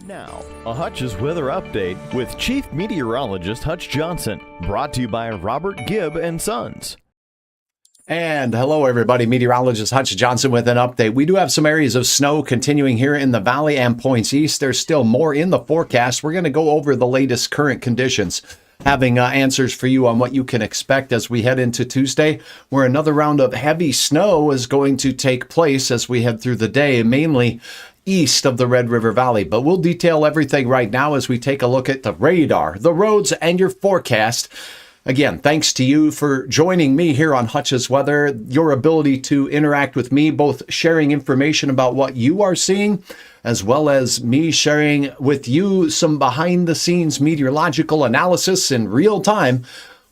Now, a Hutch's weather update with Chief Meteorologist Hutch Johnson, brought to you by Robert Gibb and Sons. And hello, everybody. Meteorologist Hutch Johnson with an update. We do have some areas of snow continuing here in the valley and points east. There's still more in the forecast. We're going to go over the latest current conditions, having answers for you on what you can expect as we head into Tuesday, where another round of heavy snow is going to take place as we head through the day, mainly east of the Red River Valley. But we'll detail everything right now as we take a look at the radar, the roads, and your forecast. Again, thanks to you for joining me here on Hutch's Weather. Your ability to interact with me, both sharing information about what you are seeing, as well as me sharing with you some behind-the-scenes meteorological analysis in real time.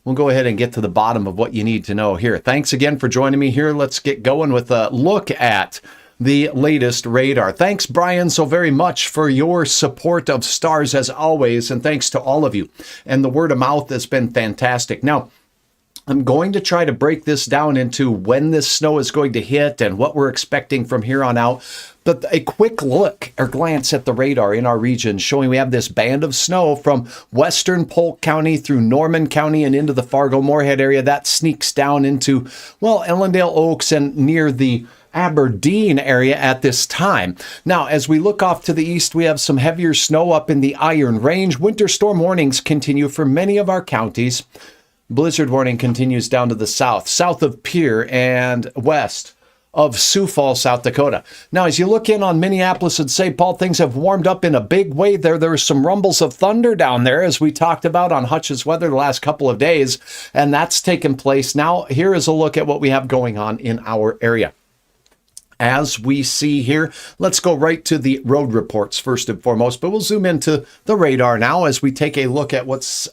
We'll go ahead and get to the bottom of what you need to know here. Thanks again for joining me here. Let's get going with a look at the latest radar. Thanks, Brian, so very much for your support of stars as always, and thanks to all of you. And the word of mouth has been fantastic. Now, I'm going to try to break this down into when this snow is going to hit and what we're expecting from here on out. But a quick look or glance at the radar in our region showing we have this band of snow from western Polk County through Norman County and into the Fargo-Moorhead area. That sneaks down into, well, Ellendale Oaks and near the Aberdeen area at this time. Now, as we look off to the east, we have some heavier snow up in the Iron Range. Winter storm warnings continue for many of our counties. Blizzard warning continues down to the south of Pierre and west of Sioux Falls, South Dakota. Now, as you look in on Minneapolis and St. Paul, things have warmed up in a big way there. There were some rumbles of thunder down there, as we talked about on Hutch's Weather the last couple of days, and that's taken place. Now, here is a look at what we have going on in our area. As we see here, let's go right to the road reports first and foremost, but we'll zoom into the radar now as we take a look at what's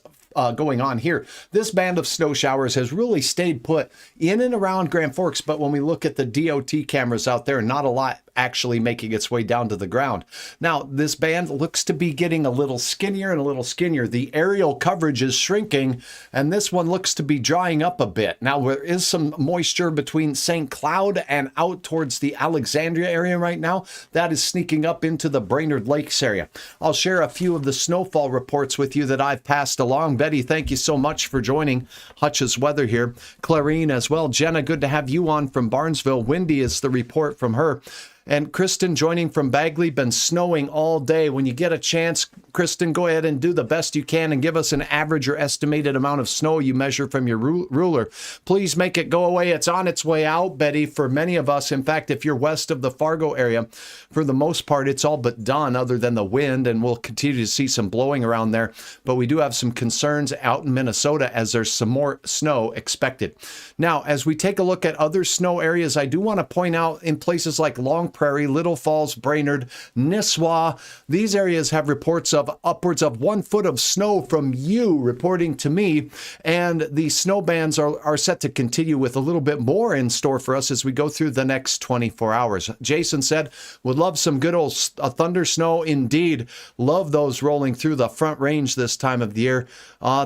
going on here. This band of snow showers has really stayed put in and around Grand Forks, but when we look at the DOT cameras out there, not a lot actually making its way down to the ground. Now, this band looks to be getting a little skinnier and a little skinnier. The aerial coverage is shrinking, and this one looks to be drying up a bit. Now, there is some moisture between St. Cloud and out towards the Alexandria area right now. That is sneaking up into the Brainerd Lakes area. I'll share a few of the snowfall reports with you that I've passed along. Betty, thank you so much for joining Hutch's Weather here. Clarine as well. Jenna, good to have you on from Barnesville. Wendy is the report from her. And Kristen joining from Bagley, been snowing all day. When you get a chance, Kristen, go ahead and do the best you can and give us an average or estimated amount of snow you measure from your ruler. Please make it go away. It's on its way out, Betty, for many of us. In fact, if you're west of the Fargo area, for the most part, it's all but done other than the wind, and we'll continue to see some blowing around there. But we do have some concerns out in Minnesota as there's some more snow expected. Now, as we take a look at other snow areas, I do want to point out in places like Long Prairie, Little Falls, Brainerd, Nisswa. These areas have reports of upwards of 1 foot of snow from you reporting to me, and the snow bands are set to continue with a little bit more in store for us as we go through the next 24 hours. Jason said, would love some good old thunder snow. Indeed, love those rolling through the Front Range this time of the year.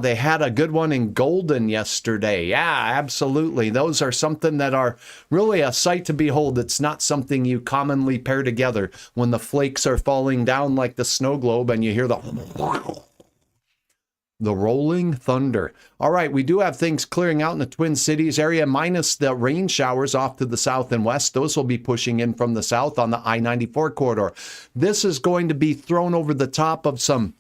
They had a good one in Golden yesterday. Yeah, absolutely. Those are something that are really a sight to behold. It's not something you commonly pair together when the flakes are falling down like the snow globe and you hear the rolling thunder. All right, we do have things clearing out in the Twin Cities area, minus the rain showers off to the south and west. Those will be pushing in from the south on the I-94 corridor. This is going to be thrown over the top of some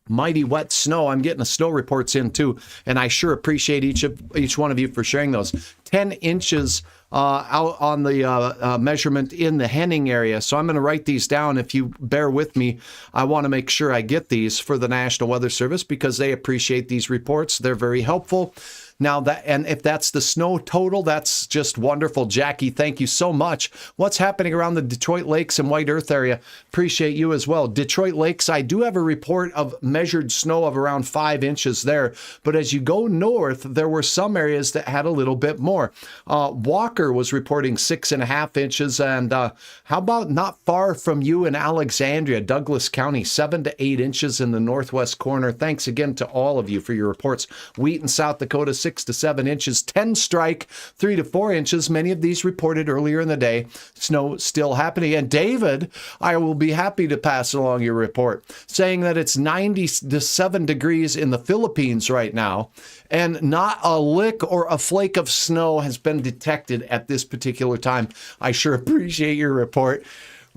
mighty wet snow. I'm getting the snow reports in too, and I sure appreciate each one of you for sharing those. 10 inches out on the measurement in the Henning area. So I'm going to write these down. If you bear with me, I want to make sure I get these for the National Weather Service because they appreciate these reports. They're very helpful. Now, and if that's the snow total, that's just wonderful. Jackie, thank you so much. What's happening around the Detroit Lakes and White Earth area? Appreciate you as well. Detroit Lakes, I do have a report of measured snow of around 5 inches there. But as you go north, there were some areas that had a little bit more. Walker was reporting 6.5 inches. And how about not far from you in Alexandria, Douglas County, 7 to 8 inches in the northwest corner. Thanks again to all of you for your reports. Wheaton, South Dakota, 6 to 7 inches, 10 strike, 3 to 4 inches. Many of these reported earlier in the day. Snow still happening. And David, I will be happy to pass along your report, saying that it's 97 degrees in the Philippines right now, and not a lick or a flake of snow has been detected at this particular time. I sure appreciate your report.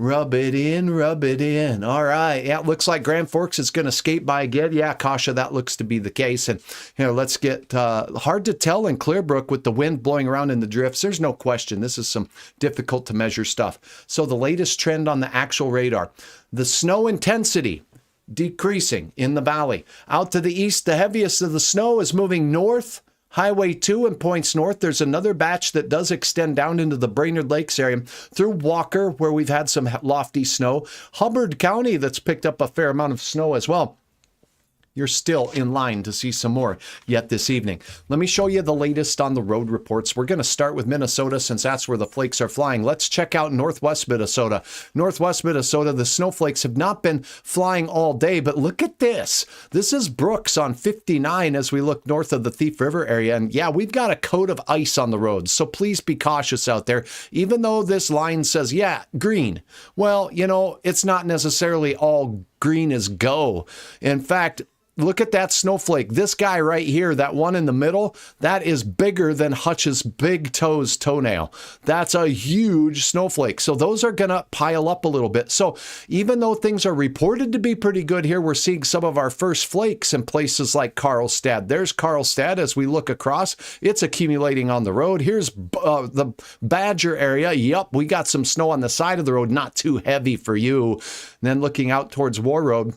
Rub it in, rub it in. All right. Yeah, it looks like Grand Forks is going to skate by again. Yeah, Kasha, that looks to be the case. And, let's get hard to tell in Clearbrook with the wind blowing around in the drifts. There's no question. This is some difficult to measure stuff. So the latest trend on the actual radar, the snow intensity decreasing in the valley. Out to the east, the heaviest of the snow is moving north. Highway 2 and points north. There's another batch that does extend down into the Brainerd Lakes area through Walker, where we've had some lofty snow. Hubbard County, that's picked up a fair amount of snow as well. You're still in line to see some more yet this evening. Let me show you the latest on the road reports. We're going to start with Minnesota since that's where the flakes are flying. Let's check out northwest Minnesota. Northwest Minnesota, the snowflakes have not been flying all day, but look at this. This is Brooks on 59 as we look north of the Thief River area. And yeah, we've got a coat of ice on the roads, so please be cautious out there. Even though this line says, yeah, green. Well, it's not necessarily all green as go. In fact, look at that snowflake. This guy right here, that one in the middle, that is bigger than Hutch's big toe's toenail. That's a huge snowflake. So those are going to pile up a little bit. So even though things are reported to be pretty good here, we're seeing some of our first flakes in places like Carlstad. There's Carlstad as we look across. It's accumulating on the road. Here's the Badger area. Yup, we got some snow on the side of the road, not too heavy for you. And then looking out towards War Road,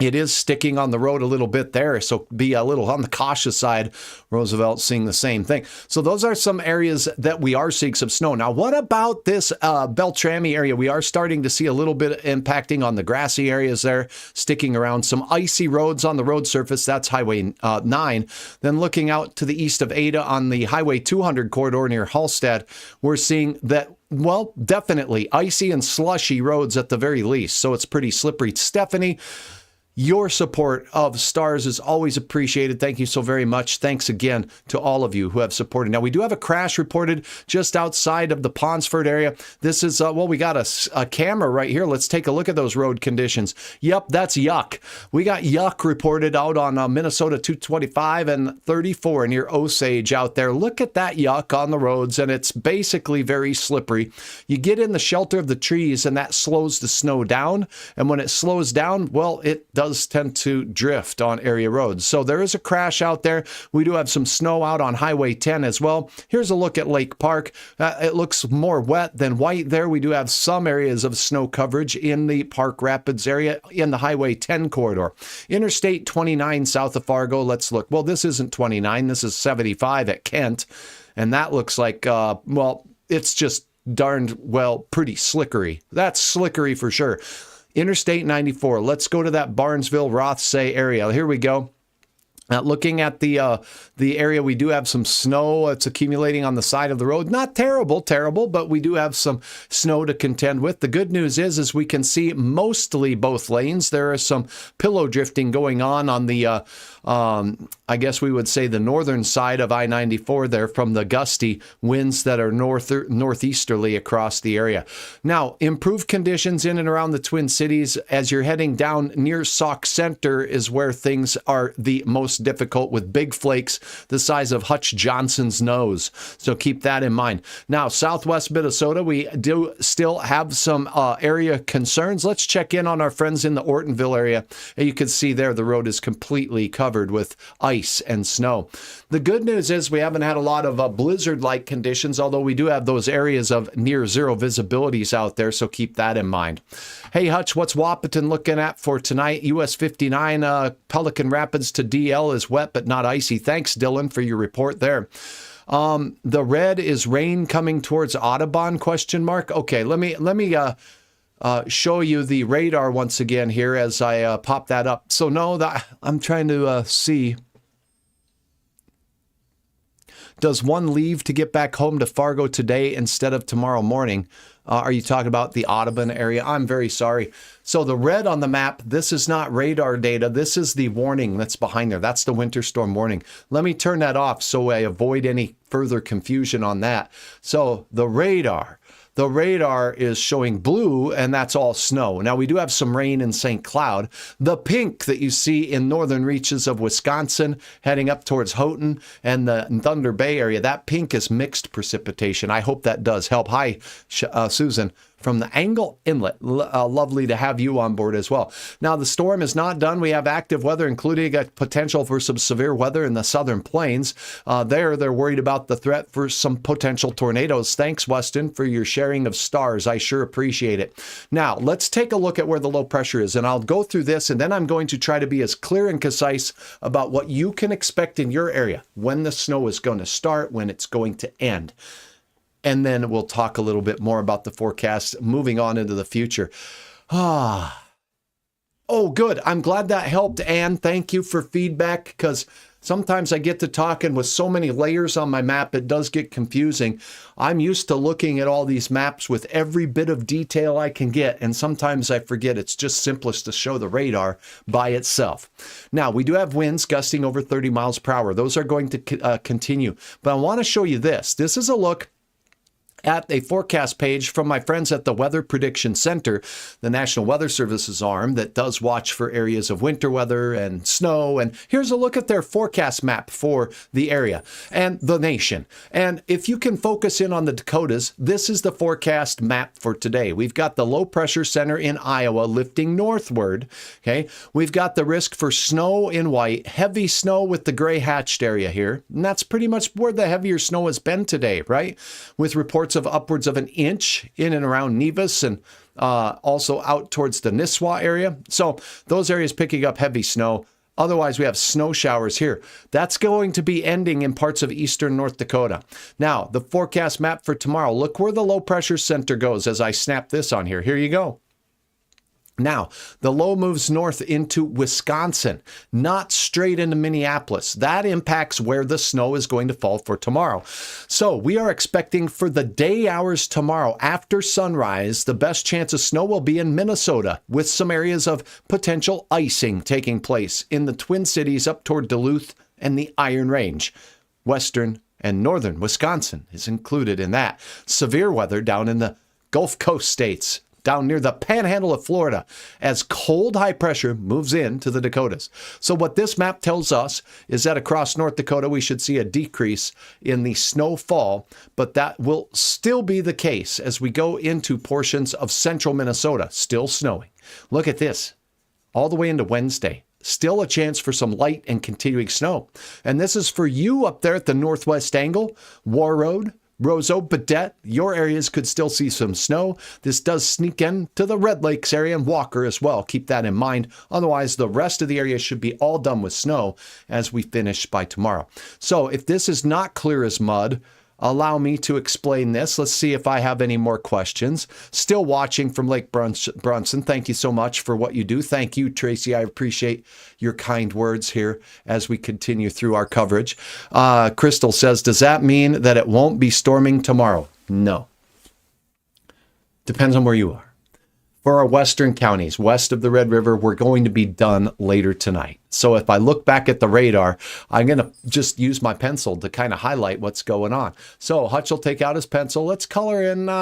it is sticking on the road a little bit there, so be a little on the cautious side. Roosevelt seeing the same thing. So those are some areas that we are seeing some snow. Now, what about this Beltrami area? We are starting to see a little bit impacting on the grassy areas there, sticking around. Some icy roads on the road surface. That's Highway 9. Then looking out to the east of Ada on the Highway 200 corridor near Hallstatt, we're seeing that, well, definitely icy and slushy roads at the very least. So it's pretty slippery. Stephanie, your support of STARS is always appreciated. Thank you so very much. Thanks again to all of you who have supported. Now, we do have a crash reported just outside of the Ponsford area. This is, we got a camera right here. Let's take a look at those road conditions. Yep, that's yuck. We got yuck reported out on Minnesota 225 and 34 near Osage out there. Look at that yuck on the roads, and it's basically very slippery. You get in the shelter of the trees, and that slows the snow down. And when it slows down, well, it does tend to drift on area roads. So there is a crash out there. We do have some snow out on Highway 10 as well. Here's a look at Lake Park. It looks more wet than white there. We do have some areas of snow coverage in the Park Rapids area in the Highway 10 corridor. Interstate 29 south of Fargo. Let's look. Well, this isn't 29. This is 75 at Kent. And that looks like, it's just darned, pretty slickery. That's slickery for sure. Interstate 94. Let's go to that Barnesville, Rothsay area. Here we go. Looking at the area, we do have some snow. It's accumulating on the side of the road. Not terrible, but we do have some snow to contend with. The good news is we can see mostly both lanes. There is some pillow drifting going on the, I guess we would say the northern side of I-94 there from the gusty winds that are northeasterly across the area. Now, improved conditions in and around the Twin Cities as you're heading down near Sauk Center is where things are the most difficult with big flakes the size of Hutch Johnson's nose. So keep that in mind. Now, southwest Minnesota, we do still have some area concerns. Let's check in on our friends in the Ortonville area. And you can see there the road is completely covered with ice and snow. The good news is we haven't had a lot of blizzard-like conditions, although we do have those areas of near zero visibilities out there, so keep that in mind. Hey, Hutch, what's Wahpeton looking at for tonight? US 59, Pelican Rapids to DL is wet but not icy. Thanks, Dylan, for your report there. The red is rain coming towards Audubon, ? Okay, let me show you the radar once again here as I pop that up. So no, I'm trying to see. Does one leave to get back home to Fargo today instead of tomorrow morning? Are you talking about the Audubon area? I'm very sorry. So the red on the map, this is not radar data. This is the warning that's behind there. That's the winter storm warning. Let me turn that off so I avoid any further confusion on that. So the radar is showing blue, and that's all snow. Now, we do have some rain in St. Cloud. The pink that you see in northern reaches of Wisconsin, heading up towards Houghton and the Thunder Bay area, that pink is mixed precipitation. I hope that does help. Hi, Susan from the Angle Inlet. Lovely to have you on board as well. Now, the storm is not done. We have active weather, including a potential for some severe weather in the southern plains. They're worried about the threat for some potential tornadoes. Thanks, Weston, for your sharing of stars. I sure appreciate it. Now, let's take a look at where the low pressure is, and I'll go through this, and then I'm going to try to be as clear and concise about what you can expect in your area, when the snow is going to start, when it's going to end. And then we'll talk a little bit more about the forecast moving on into the future. Oh, good. I'm glad that helped, Anne. Thank you for feedback, because sometimes I get to talking with so many layers on my map, it does get confusing. I'm used to looking at all these maps with every bit of detail I can get, and sometimes I forget it's just simplest to show the radar by itself. Now, we do have winds gusting over 30 miles per hour. Those are going to continue. But I want to show you this. This is a look at a forecast page from my friends at the Weather Prediction Center, the National Weather Service's arm that does watch for areas of winter weather and snow. And here's a look at their forecast map for the area and the nation. And if you can focus in on the Dakotas, this is the forecast map for today. We've got the low pressure center in Iowa lifting northward. Okay. We've got the risk for snow in white, heavy snow with the gray hatched area here. And that's pretty much where the heavier snow has been today, right? With reports of upwards of an inch in and around Nevis and also out towards the Nisswa area. So those areas picking up heavy snow. Otherwise, we have snow showers here. That's going to be ending in parts of eastern North Dakota. Now, the forecast map for tomorrow. Look where the low pressure center goes as I snap this on here. Here you go. Now, the low moves north into Wisconsin, not straight into Minneapolis. That impacts where the snow is going to fall for tomorrow. So we are expecting for the day hours tomorrow after sunrise, the best chance of snow will be in Minnesota, with some areas of potential icing taking place in the Twin Cities up toward Duluth and the Iron Range. Western and northern Wisconsin is included in that. Severe weather down in the Gulf Coast states, down near the panhandle of Florida, as cold high pressure moves into the Dakotas. So what this map tells us is that across North Dakota, we should see a decrease in the snowfall, but that will still be the case as we go into portions of central Minnesota, still snowing. Look at this, all the way into Wednesday. Still a chance for some light and continuing snow. And this is for you up there at the northwest angle, War Road, Roseau, Baudette, your areas could still see some snow. This does sneak in to the Red Lakes area and Walker as well. Keep that in mind. Otherwise, the rest of the area should be all done with snow as we finish by tomorrow. So if this is not clear as mud, allow me to explain this. Let's see if I have any more questions. Still watching from Lake Bronson. Thank you so much for what you do. Thank you, Tracy. I appreciate your kind words here as we continue through our coverage. Crystal says, does that mean that it won't be storming tomorrow? No. Depends on where you are. For our western counties, west of the Red River, we're going to be done later tonight. So if I look back at the radar, I'm going to just use my pencil to kind of highlight what's going on. So Hutch will take out his pencil. Let's color in, let's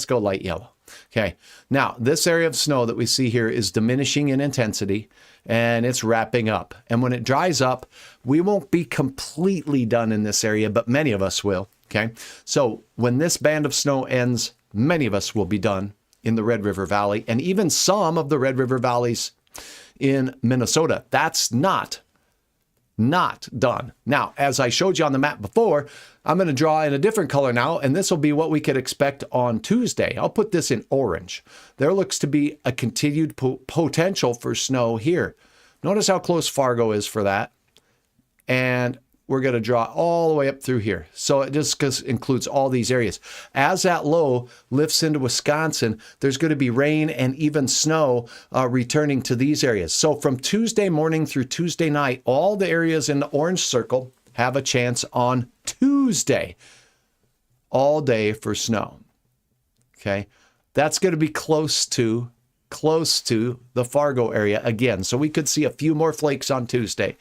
go light yellow. Okay. Now, this area of snow that we see here is diminishing in intensity, and it's wrapping up. And when it dries up, we won't be completely done in this area, but many of us will. Okay. So when this band of snow ends, many of us will be done in the Red River Valley, and even some of the Red River valleys in Minnesota. That's not done. Now, as I showed you on the map before, I'm going to draw in a different color now, and this will be what we could expect on Tuesday. I'll put this in orange. There looks to be a continued potential for snow here. Notice how close Fargo is for that. And we're going to draw all the way up through here. So it just includes all these areas. As that low lifts into Wisconsin, there's going to be rain and even snow returning to these areas. So from Tuesday morning through Tuesday night, all the areas in the orange circle have a chance on Tuesday. all day for snow. Okay. That's going to be close to the Fargo area again. So we could see a few more flakes on Tuesday,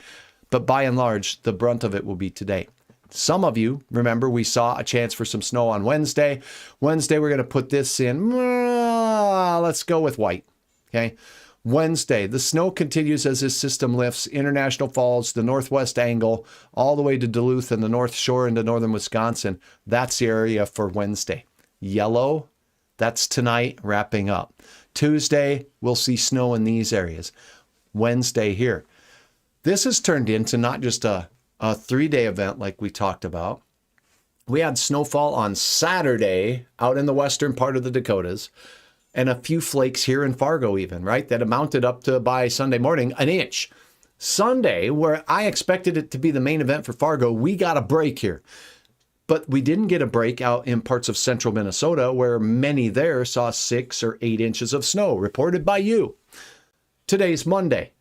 but by and large, the brunt of it will be today. Some of you, remember, we saw a chance for some snow on Wednesday. Wednesday, we're going to put this in. Let's go with white. Okay. Wednesday, the snow continues as this system lifts International Falls, the northwest angle, all the way to Duluth and the North Shore into northern Wisconsin. That's the area for Wednesday. Yellow, that's tonight, wrapping up. Tuesday, we'll see snow in these areas. Wednesday here. This has turned into not just a 3-day event like we talked about. We had snowfall on Saturday out in the western part of the Dakotas and a few flakes here in Fargo even, right? That amounted up to, by Sunday morning, an inch. Sunday, where I expected it to be the main event for Fargo, we got a break here. But we didn't get a break out in parts of central Minnesota where many there saw 6 or 8 inches of snow reported by you. Today's Monday.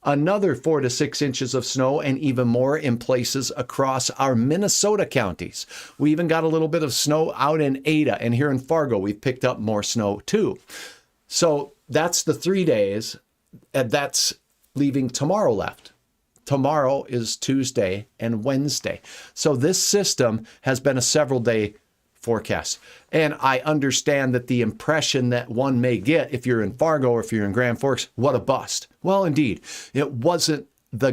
Another 4 to 6 inches of snow and even more in places across our Minnesota counties. We even got a little bit of snow out in Ada, and here in Fargo, we've picked up more snow too. So that's the 3 days, and that's leaving tomorrow left. Tomorrow is Tuesday and Wednesday. So this system has been a several-day forecast. And I understand that the impression that one may get if you're in Fargo or if you're in Grand Forks, what a bust. Well, indeed, it wasn't the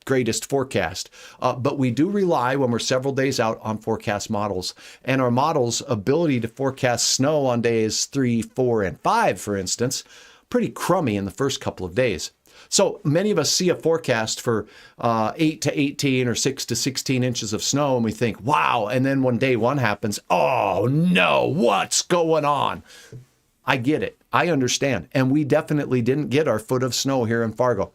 greatest forecast, but we do rely when we're several days out on forecast models. And our models' ability to forecast snow on days 3, 4, and 5, for instance, pretty crummy in the first couple of days. So many of us see a forecast for 8 to 18 or 6 to 16 inches of snow, and we think, wow. And then when day one happens, oh no, what's going on? I get it. I understand. And we definitely didn't get our foot of snow here in Fargo.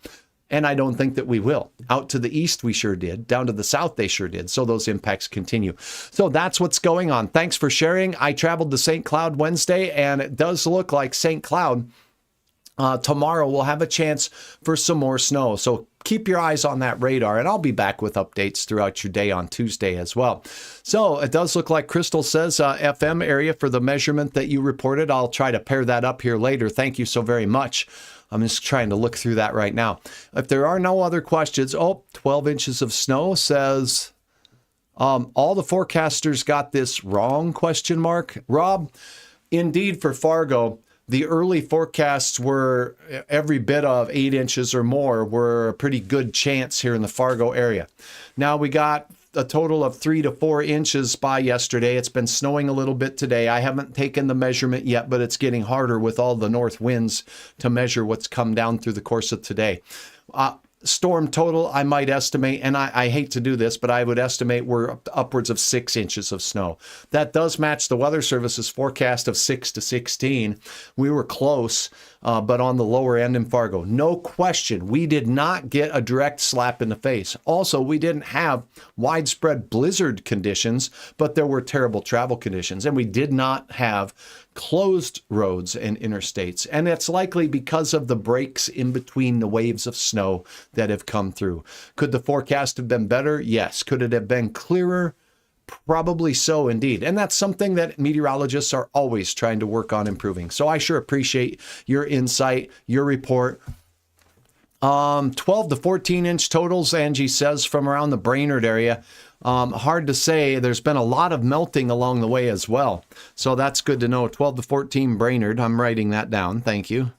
And I don't think that we will. Out to the east, we sure did. Down to the south, they sure did. So those impacts continue. So that's what's going on. Thanks for sharing. I traveled to St. Cloud Wednesday, and it does look like St. Cloud tomorrow we'll have a chance for some more snow. So keep your eyes on that radar, and I'll be back with updates throughout your day on Tuesday as well. So it does look like Crystal says FM area for the measurement that you reported. I'll try to pair that up here later. Thank you so very much. I'm just trying to look through that right now. If there are no other questions, 12 inches of snow says all the forecasters got this wrong, ? Rob, indeed for Fargo, the early forecasts were every bit of 8 inches or more were a pretty good chance here in the Fargo area. Now we got a total of 3 to 4 inches by yesterday. It's been snowing a little bit today. I haven't taken the measurement yet, but it's getting harder with all the north winds to measure what's come down through the course of today. Storm total, I might estimate, and I hate to do this, but I would estimate we're upwards of 6 inches of snow. That does match the Weather Service's forecast of 6 to 16. We were close, but on the lower end in Fargo. No question, we did not get a direct slap in the face. Also, we didn't have widespread blizzard conditions, but there were terrible travel conditions, and we did not have closed roads and interstates. And it's likely because of the breaks in between the waves of snow that have come through. Could the forecast have been better? Yes. Could it have been clearer? Probably so indeed. And that's something that meteorologists are always trying to work on improving. So I sure appreciate your insight, your report. 12 to 14 inch totals, Angie says, from around the Brainerd area. Hard to say. There's been a lot of melting along the way as well. So that's good to know. 12 to 14 Brainerd. I'm writing that down. Thank you.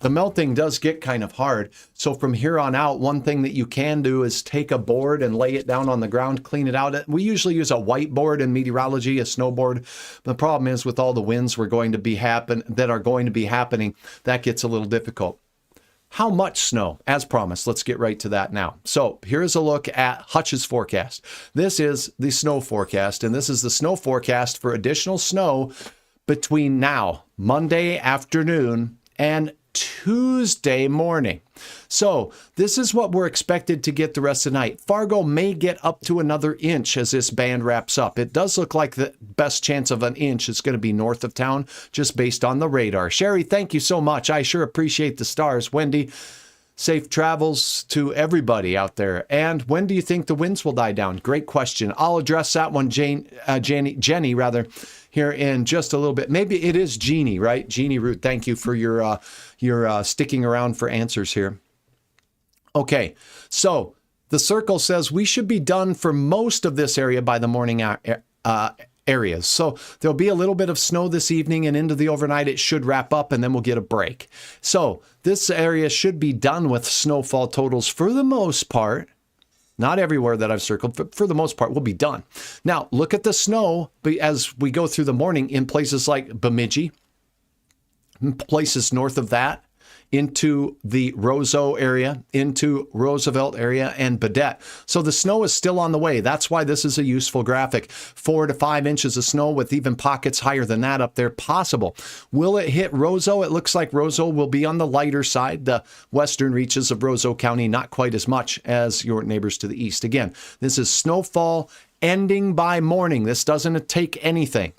The melting does get kind of hard. So from here on out, one thing that you can do is take a board and lay it down on the ground, clean it out. We usually use a whiteboard in meteorology, a snowboard. The problem is with all the winds that are going to be happening, that gets a little difficult. How much snow? As promised, let's get right to that now. So here's a look at Hutch's forecast. This is the snow forecast, and this is the snow forecast for additional snow between now, Monday afternoon, and Tuesday morning. So this is what we're expected to get the rest of the night. Fargo may get up to another inch as this band wraps up. It does look like the best chance of an inch is going to be north of town, just based on the radar. Sherry, thank you so much. I sure appreciate the stars. Wendy Safe travels to everybody out there. And when do you think the winds will die down? Great question. I'll address that one, Jenny, rather, here in just a little bit. Maybe it is Jeannie, right? Jeannie Root, thank you for your sticking around for answers here. Okay, so the circle says we should be done for most of this area by the morning areas. So there'll be a little bit of snow this evening, and into the overnight it should wrap up, and then we'll get a break. So this area should be done with snowfall totals for the most part. Not everywhere that I've circled, but for the most part, we'll be done. Now, look at the snow as we go through the morning in places like Bemidji, places north of that, into the Roseau area, into Roosevelt area, and Baudette. So the snow is still on the way. That's why this is a useful graphic. 4 to 5 inches of snow with even pockets higher than that up there possible. Will it hit Roseau? It looks like Roseau will be on the lighter side. The western reaches of Roseau County, not quite as much as your neighbors to the east. Again, this is snowfall ending by morning. This doesn't take anything.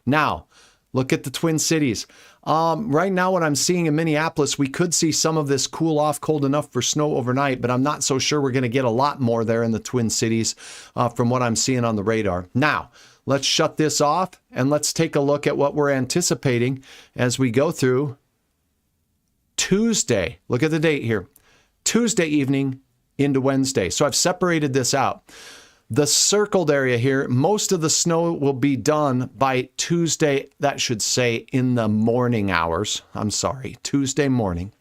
Now, look at the Twin Cities. Right now, what I'm seeing in Minneapolis, we could see some of this cool off, cold enough for snow overnight, but I'm not so sure we're going to get a lot more there in the Twin Cities from what I'm seeing on the radar. Now, let's shut this off and let's take a look at what we're anticipating as we go through Tuesday. Look at the date here. Tuesday evening into Wednesday. So I've separated this out. The circled area here, most of the snow will be done by Tuesday, that should say in the morning hours. I'm sorry, Tuesday morning.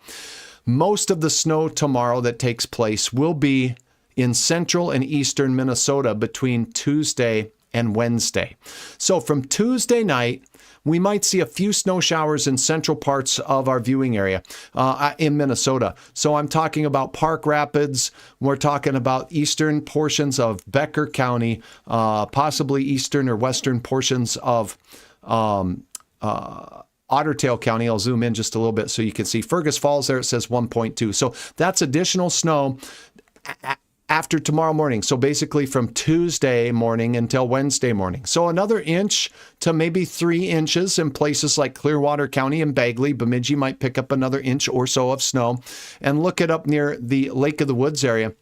Most of the snow tomorrow that takes place will be in central and eastern Minnesota between Tuesday and Wednesday. So from Tuesday night, we might see a few snow showers in central parts of our viewing area in Minnesota. So I'm talking about Park Rapids. We're talking about eastern portions of Becker County, possibly eastern or western portions of Otter Tail County. I'll zoom in just a little bit so you can see Fergus Falls there. It says 1.2. So that's additional snow after tomorrow morning. So basically from Tuesday morning until Wednesday morning. So another inch to maybe 3 inches in places like Clearwater County and Bagley. Bemidji might pick up another inch or so of snow. And look it up near the Lake of the Woods area,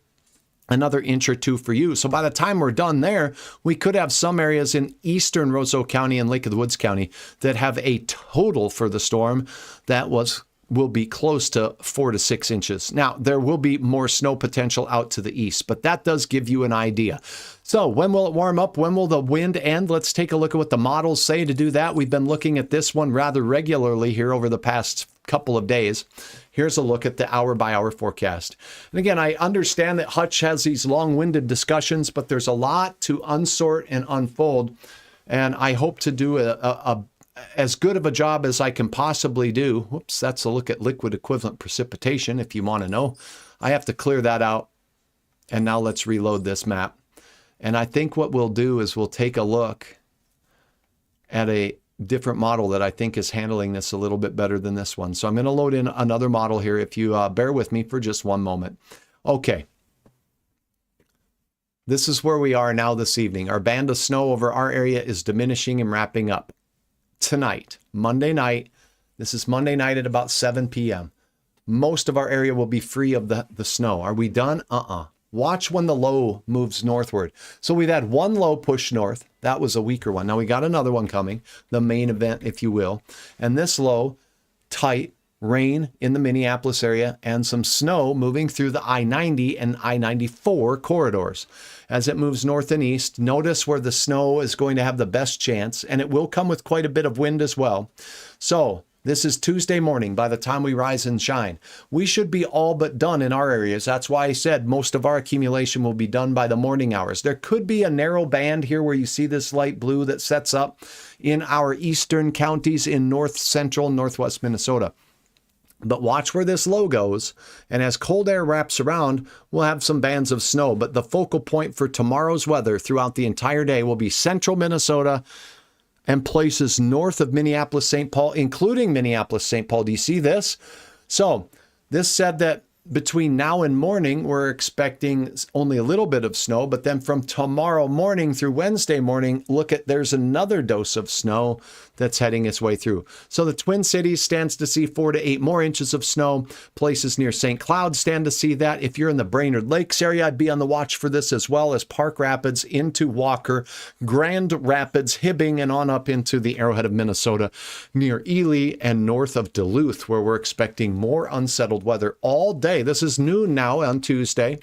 another inch or 2 for you. So by the time we're done there, we could have some areas in eastern Roseau County and Lake of the Woods County that have a total for the storm that will be close to 4 to 6 inches. Now, there will be more snow potential out to the east, but that does give you an idea. So when will it warm up? When will the wind end? Let's take a look at what the models say to do that. We've been looking at this one rather regularly here over the past couple of days. Here's a look at the hour-by-hour forecast. And again, I understand that Hutch has these long-winded discussions, but there's a lot to unsort and unfold, and I hope to do as good of a job as I can possibly do. Whoops, that's a look at liquid equivalent precipitation, if you want to know. I have to clear that out. And now let's reload this map. And I think what we'll do is we'll take a look at a different model that I think is handling this a little bit better than this one. So I'm going to load in another model here if you bear with me for just one moment. Okay. This is where we are now this evening. Our band of snow over our area is diminishing and wrapping up. Tonight, Monday night, this is Monday night at about 7 p.m. Most of our area will be free of the snow. Are we done? Watch when the low moves northward. So we've had one low push north. That was a weaker one. Now we got another one coming, the main event, if you will. And this low, tight, rain in the Minneapolis area, and some snow moving through the I-90 and I-94 corridors. As it moves north and east, notice where the snow is going to have the best chance, and it will come with quite a bit of wind as well. So this is Tuesday morning. By the time we rise and shine, we should be all but done in our areas. That's why I said most of our accumulation will be done by the morning hours. There could be a narrow band here where you see this light blue that sets up in our eastern counties in north central, northwest Minnesota. But watch where this low goes, and as cold air wraps around, we'll have some bands of snow. But the focal point for tomorrow's weather throughout the entire day will be central Minnesota and places north of Minneapolis, St. Paul, including Minneapolis, St. Paul. Do you see this? So this said that between now and morning, we're expecting only a little bit of snow, but then from tomorrow morning through Wednesday morning, there's another dose of snow that's heading its way through. So the Twin Cities stands to see 4 to 8 more inches of snow. Places near St. Cloud stand to see that. If you're in the Brainerd Lakes area, I'd be on the watch for this, as well as Park Rapids into Walker, Grand Rapids, Hibbing, and on up into the Arrowhead of Minnesota near Ely and north of Duluth, where we're expecting more unsettled weather all day. This is noon now on Tuesday.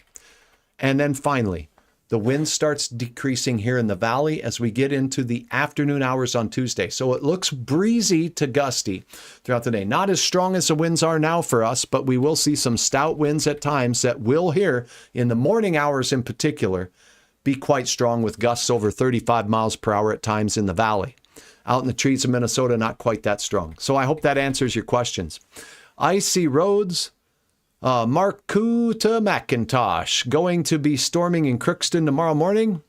And then finally, the wind starts decreasing here in the valley as we get into the afternoon hours on Tuesday. So it looks breezy to gusty throughout the day. Not as strong as the winds are now for us, but we will see some stout winds at times that will here in the morning hours in particular be quite strong, with gusts over 35 miles per hour at times in the valley. Out in the trees of Minnesota, not quite that strong. So I hope that answers your questions. Icy roads. Markuta McIntosh, going to be storming in Crookston tomorrow morning?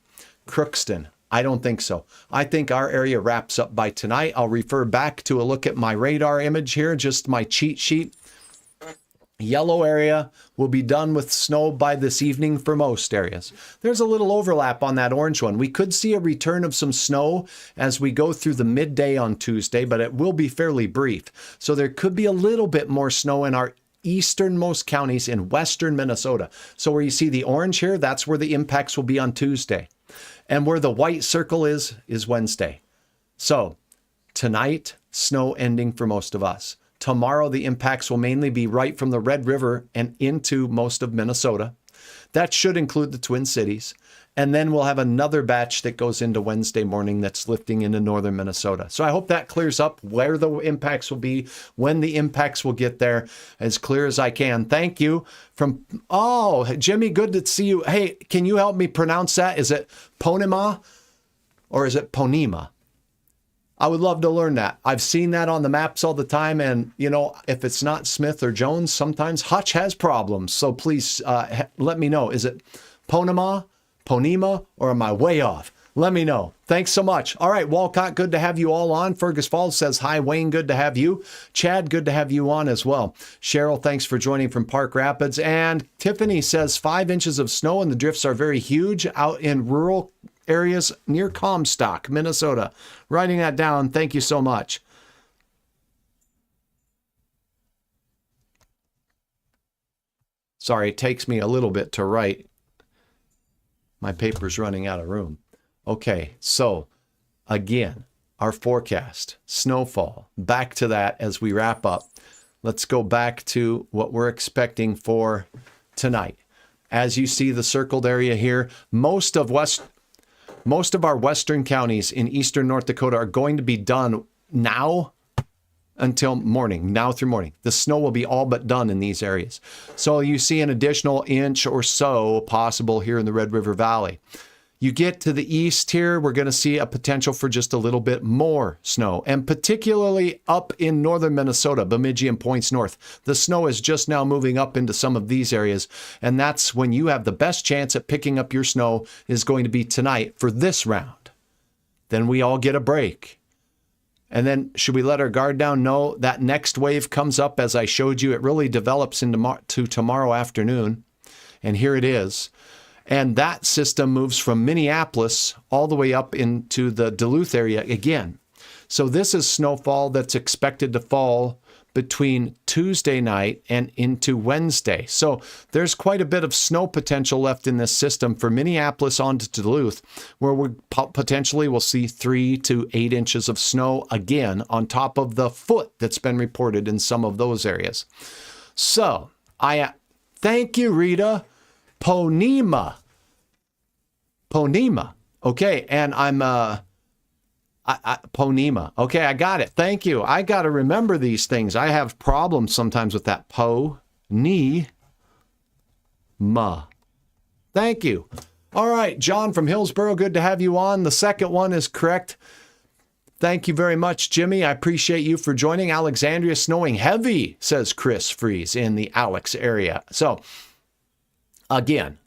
Crookston, I don't think so. I think our area wraps up by tonight. I'll refer back to a look at my radar image here, just my cheat sheet. Yellow area will be done with snow by this evening for most areas. There's a little overlap on that orange one. We could see a return of some snow as we go through the midday on Tuesday, but it will be fairly brief. So there could be a little bit more snow in our easternmost counties in western Minnesota. So where you see the orange here, that's where the impacts will be on Tuesday. And where the white circle is Wednesday. So tonight, snow ending for most of us. Tomorrow, the impacts will mainly be right from the Red River and into most of Minnesota. That should include the Twin Cities. And then we'll have another batch that goes into Wednesday morning that's lifting into northern Minnesota. So I hope that clears up where the impacts will be, when the impacts will get there, as clear as I can. Thank you. Jimmy, good to see you. Hey, can you help me pronounce that? Is it Ponema or is it Ponema? I would love to learn that. I've seen that on the maps all the time. And, if it's not Smith or Jones, sometimes Hutch has problems. So please let me know. Is it Ponema, or am I way off? Let me know. Thanks so much. All right, Walcott, good to have you all on. Fergus Falls says, hi, Wayne, good to have you. Chad, good to have you on as well. Cheryl, thanks for joining from Park Rapids. And Tiffany says 5 inches of snow and the drifts are very huge out in rural areas near Comstock, Minnesota. Writing that down. Thank you so much. Sorry, it takes me a little bit to write. My paper's running out of room. Okay, so again, our forecast, snowfall, back to that as we wrap up. Let's go back to what we're expecting for tonight. As you see the circled area here, most of our western counties in eastern North Dakota are going to be done now until morning, now through morning. The snow will be all but done in these areas. So you see an additional inch or so possible here in the Red River Valley. You get to the east here, we're going to see a potential for just a little bit more snow, and particularly up in northern Minnesota, Bemidji and points north. The snow is just now moving up into some of these areas, and that's when you have the best chance at picking up your snow is going to be tonight for this round. Then we all get a break. And then should we let our guard down? No, that next wave comes up as I showed you. It really develops into tomorrow afternoon. And here it is. And that system moves from Minneapolis all the way up into the Duluth area again. So this is snowfall that's expected to fall between Tuesday night and into Wednesday. So there's quite a bit of snow potential left in this system for Minneapolis on to Duluth, where we potentially will see 3 to 8 inches of snow again on top of the foot that's been reported in some of those areas. So thank you, Rita. Ponema. Okay, and I'm Ponema. Okay, I got it. Thank you. I got to remember these things. I have problems sometimes with that. Ponema. Thank you. All right, John from Hillsboro, good to have you on. The second one is correct. Thank you very much, Jimmy. I appreciate you for joining. Alexandria snowing heavy, says Chris Freeze in the Alex area. So, again,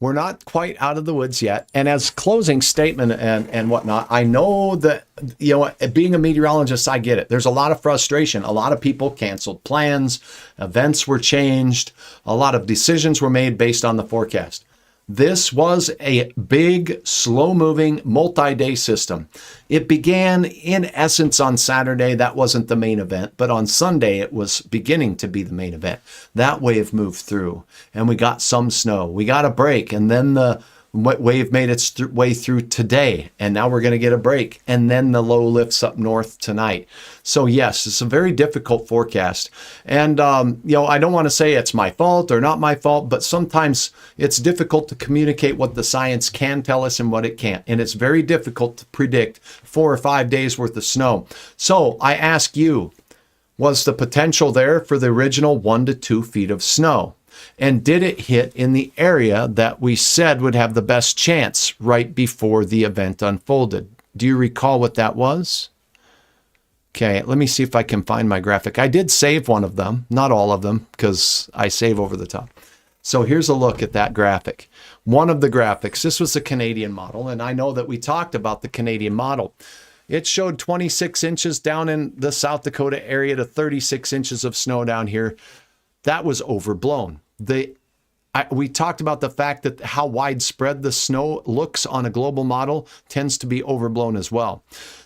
We're not quite out of the woods yet. And as closing statement and whatnot, I know that, being a meteorologist, I get it. There's a lot of frustration. A lot of people canceled plans, events were changed, a lot of decisions were made based on the forecast. This was a big, slow-moving, multi-day system. It began, in essence, on Saturday. That wasn't the main event, but on Sunday, it was beginning to be the main event. That wave moved through, and we got some snow. We got a break, and then the wave made its way through today, and now we're going to get a break, and then the low lifts up north tonight. So yes, it's a very difficult forecast, and I don't want to say it's my fault or not my fault, but sometimes it's difficult to communicate what the science can tell us and what it can't, and it's very difficult to predict 4 or 5 days worth of snow. So I ask you, was the potential there for the original 1 to 2 feet of snow? And did it hit in the area that we said would have the best chance right before the event unfolded? Do you recall what that was? Okay, let me see if I can find my graphic. I did save one of them, not all of them, because I save over the top. So here's a look at that graphic. One of the graphics, this was the Canadian model, and I know that we talked about the Canadian model. It showed 26 inches down in the South Dakota area to 36 inches of snow down here. That was overblown. We talked about the fact that how widespread the snow looks on a global model tends to be overblown as well.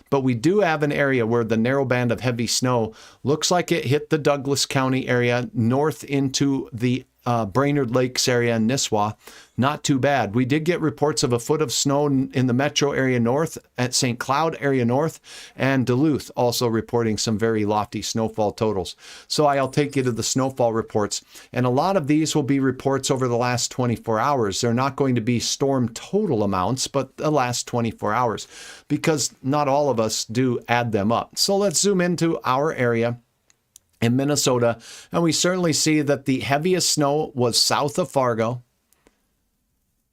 But we do have an area where the narrow band of heavy snow looks like it hit the Douglas County area north into the Brainerd Lakes area in Nisswa. Not too bad. We did get reports of a foot of snow in the metro area north, at St. Cloud area north, and Duluth also reporting some very lofty snowfall totals. So I'll take you to the snowfall reports. And a lot of these will be reports over the last 24 hours. They're not going to be storm total amounts, but the last 24 hours, because not all of us do add them up. So let's zoom into our area in Minnesota, and we certainly see that the heaviest snow was south of Fargo.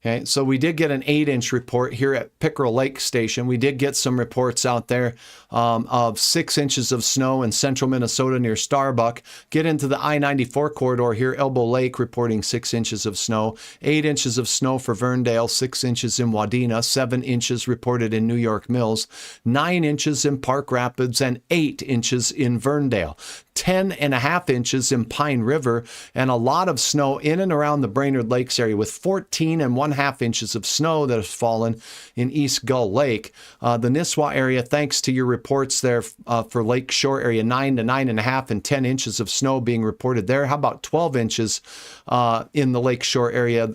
Okay, so we did get an 8-inch report here at Pickerel Lake Station. We did get some reports out there of 6 inches of snow in central Minnesota near Starbuck. Get into the I-94 corridor here, Elbow Lake reporting 6 inches of snow. 8 inches of snow for Verndale, 6 inches in Wadena, 7 inches reported in New York Mills, 9 inches in Park Rapids, and 8 inches in Verndale. 10.5 inches in Pine River, and a lot of snow in and around the Brainerd Lakes area with 14.5 inches of snow that has fallen in East Gull Lake. The Nisswa area, thanks to your reports there for Lake Shore area, 9 to 9.5 and 10 inches of snow being reported there. How about 12 inches in the Lake Shore area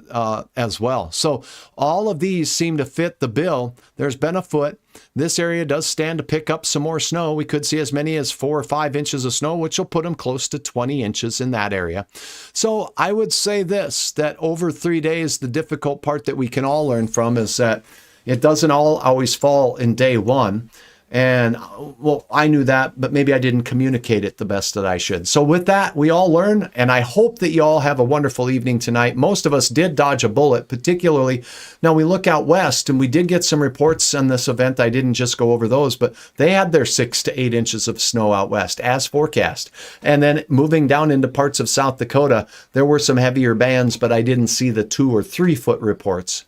as well? So all of these seem to fit the bill. There's been a foot. This area does stand to pick up some more snow. We could see as many as 4 or 5 inches of snow, which will put them close to 20 inches in that area. So I would say this, that over 3 days, the difficult part that we can all learn from is that it doesn't all always fall in day one. And well, I knew that, but maybe I didn't communicate it the best that I should. So with that, we all learn, and I hope that you all have a wonderful evening tonight. Most of us did dodge a bullet, particularly. Now we look out west, and we did get some reports on this event. I didn't just go over those, but they had their 6 to 8 inches of snow out west as forecast. And then moving down into parts of South Dakota, there were some heavier bands, but I didn't see the 2 or 3 foot reports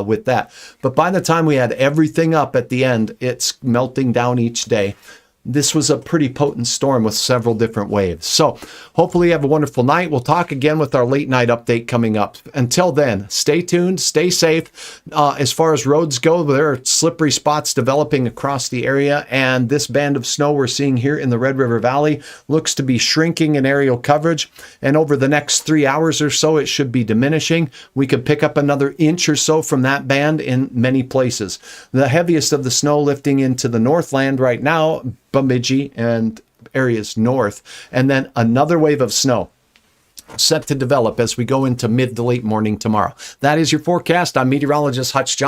with that. But by the time we had everything up at the end, it's melting down each day. This was a pretty potent storm with several different waves. So hopefully you have a wonderful night. We'll talk again with our late night update coming up. Until then, stay tuned, stay safe. As far as roads go, there are slippery spots developing across the area, and this band of snow we're seeing here in the Red River Valley looks to be shrinking in aerial coverage, and over the next 3 hours or so, it should be diminishing. We could pick up another inch or so from that band in many places. The heaviest of the snow lifting into the Northland right now, Bemidji and areas north, and then another wave of snow set to develop as we go into mid to late morning tomorrow. That is your forecast. I'm meteorologist Hutch Johnson.